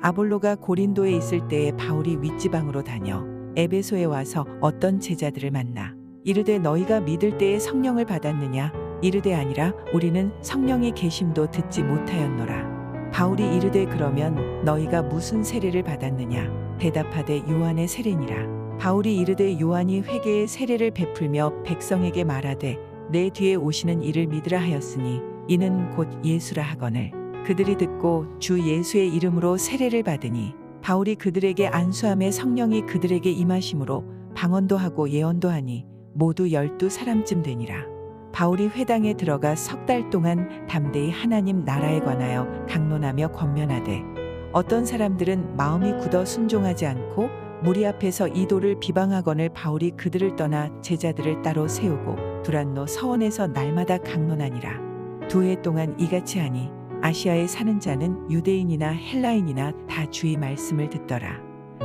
아볼로가 고린도에 있을 때에 바울이 윗지방으로 다녀 에베소에 와서 어떤 제자들을 만나 이르되 너희가 믿을 때에 성령을 받았느냐? 이르되 아니라 우리는 성령의 계심도 듣지 못하였노라. 바울이 이르되 그러면 너희가 무슨 세례를 받았느냐? 대답하되 요한의 세례니라. 바울이 이르되 요한이 회개의 세례를 베풀며 백성에게 말하되 내 뒤에 오시는 이를 믿으라 하였으니 이는 곧 예수라 하거늘 그들이 듣고 주 예수의 이름으로 세례를 받으니 바울이 그들에게 안수함에 성령이 그들에게 임하심으로 방언도 하고 예언도 하니 모두 12사람쯤 되니라. 바울이 회당에 들어가 석 달 동안 담대히 하나님 나라에 관하여 강론하며 권면하되 어떤 사람들은 마음이 굳어 순종하지 않고 무리 앞에서 이도를 비방하거늘 바울이 그들을 떠나 제자들을 따로 세우고 두란노 서원에서 날마다 강론하니라. 2해 동안 이같이 하니 아시아에 사는 자는 유대인이나 헬라인이나 다 주의 말씀을 듣더라.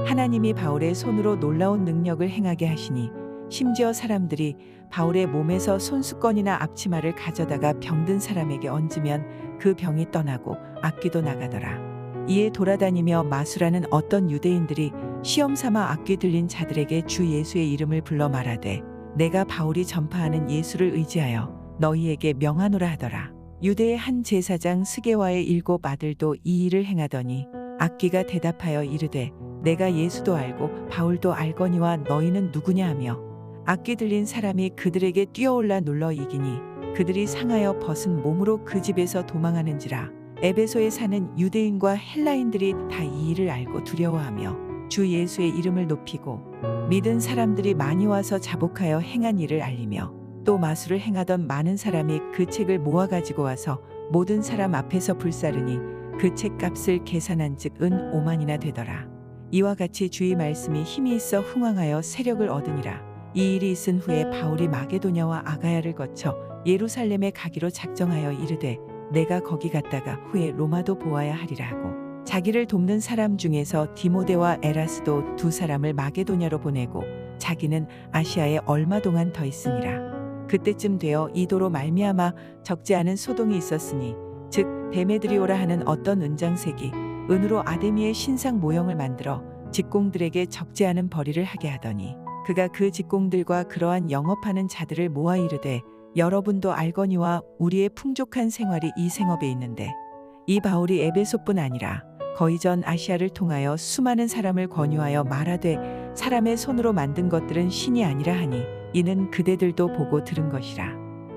하나님이 바울의 손으로 놀라운 능력을 행하게 하시니 심지어 사람들이 바울의 몸에서 손수건이나 앞치마를 가져다가 병든 사람에게 얹으면 그 병이 떠나고 악귀도 나가더라. 이에 돌아다니며 마술하는 어떤 유대인들이 시험 삼아 악귀 들린 자들에게 주 예수의 이름을 불러 말하되 내가 바울이 전파하는 예수를 의지하여 너희에게 명하노라 하더라. 유대의 한 제사장 스게와의 7 아들도 이 일을 행하더니 악귀가 대답하여 이르되 내가 예수도 알고 바울도 알거니와 너희는 누구냐 하며 악귀 들린 사람이 그들에게 뛰어올라 눌러 이기니 그들이 상하여 벗은 몸으로 그 집에서 도망하는지라. 에베소에 사는 유대인과 헬라인들이 다 이 일을 알고 두려워하며 주 예수의 이름을 높이고 믿은 사람들이 많이 와서 자복하여 행한 일을 알리며 또 마술을 행하던 많은 사람이 그 책을 모아 가지고 와서 모든 사람 앞에서 불사르니 그 책 값을 계산한즉 은 5만이나 되더라. 이와 같이 주의 말씀이 힘이 있어 흥왕하여 세력을 얻으니라. 이 일이 있은 후에 바울이 마게도냐와 아가야를 거쳐 예루살렘에 가기로 작정하여 이르되 내가 거기 갔다가 후에 로마도 보아야 하리라 하고 자기를 돕는 사람 중에서 디모데와 에라스도 2사람을 마게도냐로 보내고 자기는 아시아에 얼마 동안 더 있으니라. 그때쯤 되어 이도로 말미암아 적지 않은 소동이 있었으니 즉 데메드리오라 하는 어떤 은장색이 은으로 아데미의 신상 모형을 만들어 직공들에게 적지 않은 벌이를 하게 하더니 그가 그 직공들과 그러한 영업하는 자들을 모아 이르되 여러분도 알거니와 우리의 풍족한 생활이 이 생업에 있는데 이 바울이 에베소뿐 아니라 거의 전 아시아를 통하여 수많은 사람을 권유하여 말하되 사람의 손으로 만든 것들은 신이 아니라 하니 이는 그대들도 보고 들은 것이라.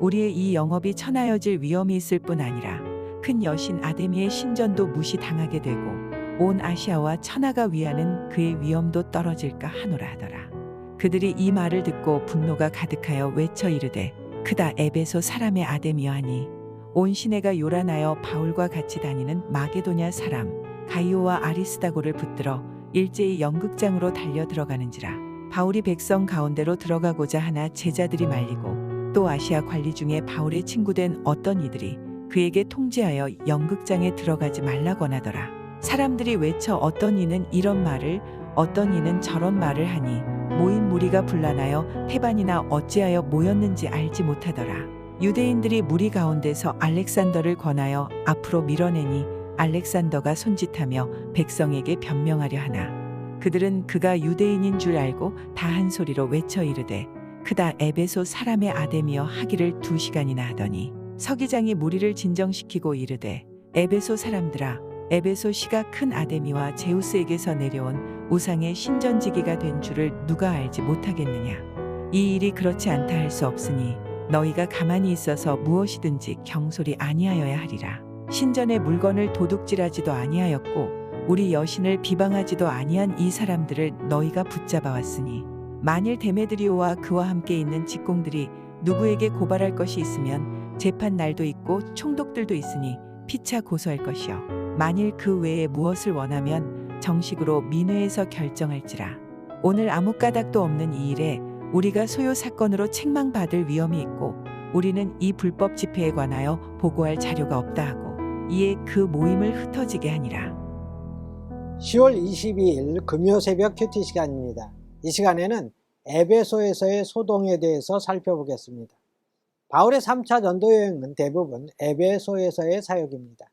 우리의 이 영업이 천하여질 위험이 있을 뿐 아니라 큰 여신 아데미의 신전도 무시당하게 되고 온 아시아와 천하가 위하는 그의 위엄도 떨어질까 하노라 하더라. 그들이 이 말을 듣고 분노가 가득하여 외쳐 이르되 크다 에베소 사람의 아데미여 하니 온 시내가 요란하여 바울과 같이 다니는 마게도냐 사람 가이오와 아리스다고를 붙들어 일제히 연극장으로 달려 들어가는지라. 바울이 백성 가운데로 들어가고자 하나 제자들이 말리고 또 아시아 관리 중에 바울의 친구된 어떤 이들이 그에게 통지하여 연극장에 들어가지 말라고 하더라. 사람들이 외쳐 어떤 이는 이런 말을 어떤 이는 저런 말을 하니 모인 무리가 분란하여 태반이나 어찌하여 모였는지 알지 못하더라. 유대인들이 무리 가운데서 알렉산더를 권하여 앞으로 밀어내니 알렉산더가 손짓하며 백성에게 변명하려 하나 그들은 그가 유대인인 줄 알고 다 한 소리로 외쳐 이르되 크다 에베소 사람의 아데미여 하기를 2시간이나 하더니 서기장이 무리를 진정시키고 이르되 에베소 사람들아 에베소 시가 큰 아데미와 제우스에게서 내려온 우상의 신전지기가 된 줄을 누가 알지 못하겠느냐. 이 일이 그렇지 않다 할 수 없으니 너희가 가만히 있어서 무엇이든지 경솔이 아니하여야 하리라. 신전의 물건을 도둑질하지도 아니하였고 우리 여신을 비방하지도 아니한 이 사람들을 너희가 붙잡아 왔으니 만일 데메드리오와 그와 함께 있는 직공들이 누구에게 고발할 것이 있으면 재판 날도 있고 총독들도 있으니 피차 고소할 것이요 만일 그 외에 무엇을 원하면 정식으로 민회에서 결정할지라. 오늘 아무 까닭도 없는 이 일에 우리가 소요 사건으로 책망받을 위험이 있고 우리는 이 불법 집회에 관하여 보고할 자료가 없다 하고 이에 그 모임을 흩어지게 하니라. 10월 22일 금요 새벽 큐티 시간입니다. 이 시간에는 에베소에서의 소동에 대해서 살펴보겠습니다. 바울의 3차 전도 여행은 대부분 에베소에서의 사역입니다.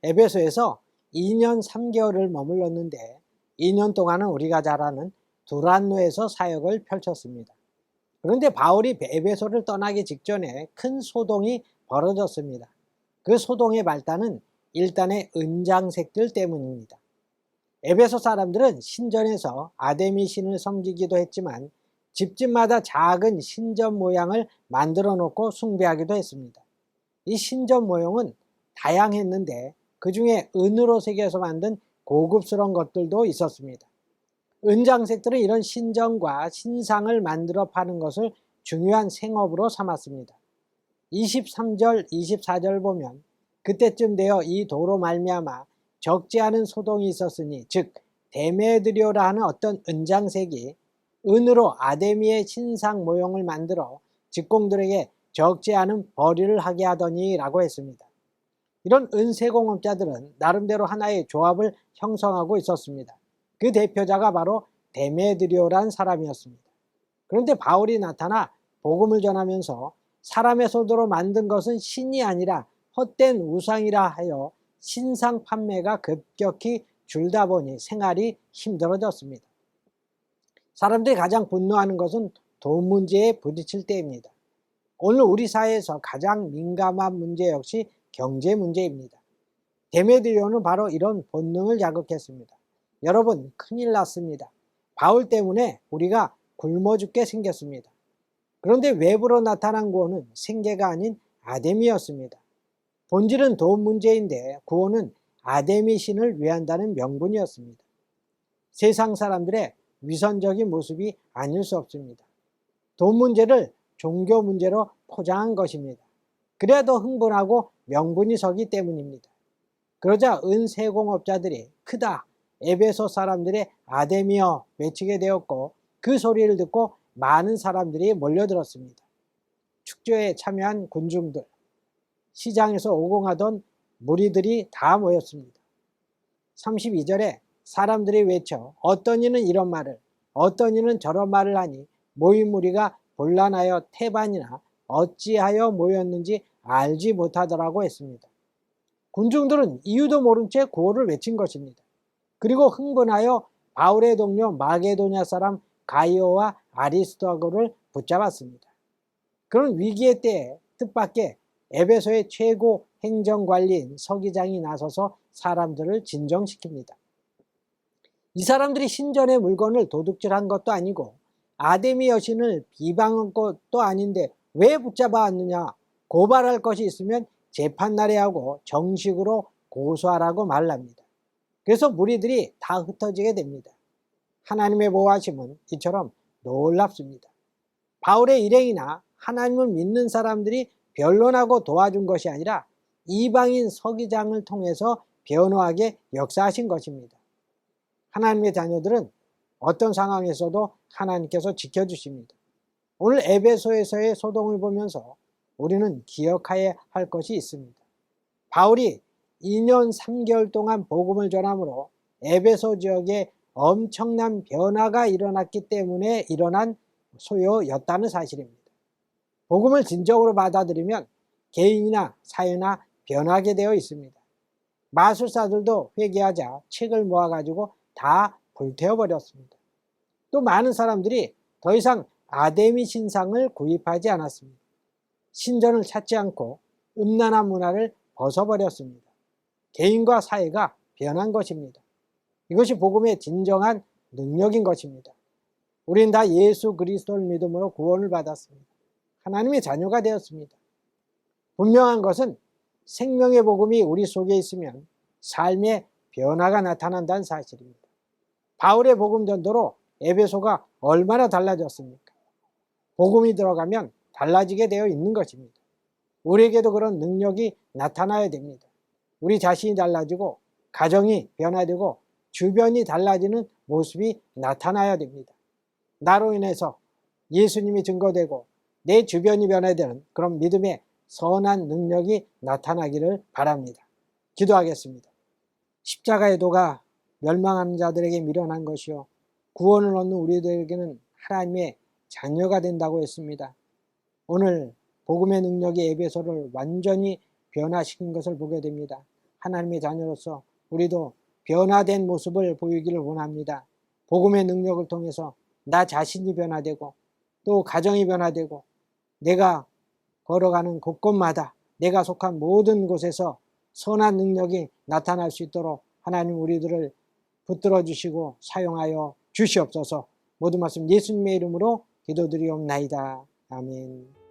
에베소에서 2년 3개월을 머물렀는데 2년 동안은 우리가 잘 아는 두란노에서 사역을 펼쳤습니다. 그런데 바울이 에베소를 떠나기 직전에 큰 소동이 벌어졌습니다. 그 소동의 발단은 일단의 은장색들 때문입니다. 에베소 사람들은 신전에서 아데미 신을 섬기기도 했지만 집집마다 작은 신전 모양을 만들어 놓고 숭배하기도 했습니다. 이 신전 모형은 다양했는데 그 중에 은으로 새겨서 만든 고급스러운 것들도 있었습니다. 은장색들은 이런 신전과 신상을 만들어 파는 것을 중요한 생업으로 삼았습니다. 23절, 24절 보면 그때쯤 되어 이 도로 말미암아 적지 않은 소동이 있었으니 즉 데메드리오라 하는 어떤 은장색이 은으로 아데미의 신상 모형을 만들어 직공들에게 적지 않은 벌이를 하게 하더니 라고 했습니다. 이런 은세공업자들은 나름대로 하나의 조합을 형성하고 있었습니다. 그 대표자가 바로 데메드리오란 사람이었습니다. 그런데 바울이 나타나 복음을 전하면서 사람의 손으로 만든 것은 신이 아니라 헛된 우상이라 하여 신상 판매가 급격히 줄다 보니 생활이 힘들어졌습니다. 사람들이 가장 분노하는 것은 돈 문제에 부딪힐 때입니다. 오늘 우리 사회에서 가장 민감한 문제 역시 경제 문제입니다. 데메드리오는 바로 이런 본능을 자극했습니다. 여러분, 큰일 났습니다. 바울 때문에 우리가 굶어 죽게 생겼습니다. 그런데 외부로 나타난 구원은 생계가 아닌 아데미였습니다. 본질은 돈 문제인데 구원은 아데미 신을 위한다는 명분이었습니다. 세상 사람들의 위선적인 모습이 아닐 수 없습니다. 돈 문제를 종교 문제로 포장한 것입니다. 그래야 더 흥분하고 명분이 서기 때문입니다. 그러자 은세공업자들이 크다 에베소 사람들의 아데미여 외치게 되었고 그 소리를 듣고 많은 사람들이 몰려들었습니다. 축제에 참여한 군중들, 시장에서 오공하던 무리들이 다 모였습니다. 32절에 사람들이 외쳐 어떤 이는 이런 말을 어떤 이는 저런 말을 하니 모인 무리가 곤란하여 태반이나 어찌하여 모였는지 알지 못하더라고 했습니다. 군중들은 이유도 모른 채 구호를 외친 것입니다. 그리고 흥분하여 바울의 동료 마게도냐 사람 가이오와 아리스토아고를 붙잡았습니다. 그런 위기의 때에 뜻밖의 에베소의 최고 행정관리인 서기장이 나서서 사람들을 진정시킵니다. 이 사람들이 신전의 물건을 도둑질한 것도 아니고 아데미 여신을 비방한 것도 아닌데 왜 붙잡아 왔느냐, 고발할 것이 있으면 재판날에 하고 정식으로 고소하라고 말합니다. 그래서 무리들이 다 흩어지게 됩니다. 하나님의 보호하심은 이처럼 놀랍습니다. 바울의 일행이나 하나님을 믿는 사람들이 변론하고 도와준 것이 아니라 이방인 서기장을 통해서 변호하게 역사하신 것입니다. 하나님의 자녀들은 어떤 상황에서도 하나님께서 지켜주십니다. 오늘 에베소에서의 소동을 보면서 우리는 기억해야 할 것이 있습니다. 바울이 2년 3개월 동안 복음을 전함으로 에베소 지역에 엄청난 변화가 일어났기 때문에 일어난 소요였다는 사실입니다. 복음을 진정으로 받아들이면 개인이나 사회나 변하게 되어 있습니다. 마술사들도 회개하자 책을 모아가지고 다 불태워버렸습니다. 또 많은 사람들이 더 이상 아데미 신상을 구입하지 않았습니다. 신전을 찾지 않고 음란한 문화를 벗어버렸습니다. 개인과 사회가 변한 것입니다. 이것이 복음의 진정한 능력인 것입니다. 우린 다 예수 그리스도를 믿음으로 구원을 받았습니다. 하나님의 자녀가 되었습니다. 분명한 것은 생명의 복음이 우리 속에 있으면 삶의 변화가 나타난다는 사실입니다. 바울의 복음 전도로 에베소가 얼마나 달라졌습니까? 복음이 들어가면 달라지게 되어 있는 것입니다. 우리에게도 그런 능력이 나타나야 됩니다. 우리 자신이 달라지고 가정이 변화되고 주변이 달라지는 모습이 나타나야 됩니다. 나로 인해서 예수님이 증거되고 내 주변이 변화되는 그런 믿음의 선한 능력이 나타나기를 바랍니다. 기도하겠습니다. 십자가의 도가 멸망하는 자들에게 미련한 것이요 구원을 얻는 우리들에게는 하나님의 자녀가 된다고 했습니다. 오늘 복음의 능력이 에베소를 완전히 변화시킨 것을 보게 됩니다. 하나님의 자녀로서 우리도 변화된 모습을 보이기를 원합니다. 복음의 능력을 통해서 나 자신이 변화되고 또 가정이 변화되고 내가 걸어가는 곳곳마다 내가 속한 모든 곳에서 선한 능력이 나타날 수 있도록 하나님 우리들을 붙들어 주시고 사용하여 주시옵소서. 모든 말씀 예수님의 이름으로 기도드리옵나이다. 아멘.